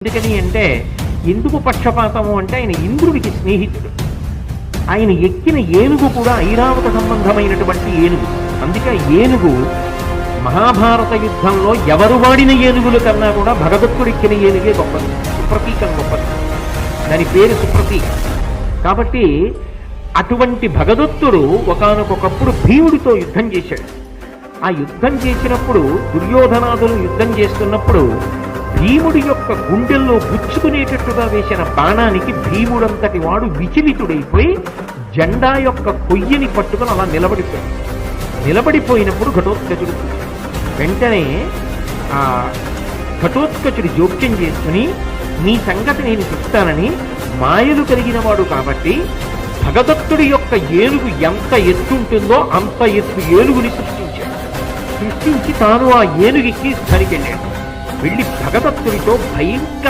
ఎందుకని అంటే ఎందుకు పక్షపాతము అంటే ఆయన ఇంద్రుడికి స్నేహితుడు. ఆయన ఎక్కిన ఏనుగు కూడా ఐరావత సంబంధమైనటువంటి ఏనుగు. అందుకే ఏనుగు మహాభారత యుద్ధంలో ఎవరు వాడిన ఏనుగుల కన్నా కూడా భగదత్తుడు ఎక్కిన ఏనుగే గొప్పది, సుప్రతీకం గొప్పది. దాని పేరు సుప్రతీక. కాబట్టి అటువంటి భగదత్తుడు ఒకానొకప్పుడు భీముడితో యుద్ధం చేశాడు. ఆ యుద్ధం చేసినప్పుడు దుర్యోధనాదులు యుద్ధం చేస్తున్నప్పుడు భీముడి యొక్క గుండెల్లో గుచ్చుకునేటట్టుగా వేసిన బాణానికి భీముడంతటి వాడు విచలితుడైపోయి జెండా యొక్క కొయ్యని పట్టుకుని అలా నిలబడిపోయినప్పుడు ఘటోత్కచుడు వెంటనే ఆ ఘటోత్కచుడి జోక్యం చేసుకుని నీ సంగతి నేను చెప్తానని మాయలు కలిగిన వాడు కాబట్టి భగదత్తుడి యొక్క ఏనుగు ఎంత ఎత్తుంటుందో అంత ఎత్తు ఏనుగుని సృష్టించి తాను ఆ ఏనుగుకి స్థానికి వెళ్ళాడు. వెళ్ళి భగదత్తుడితో భయంకర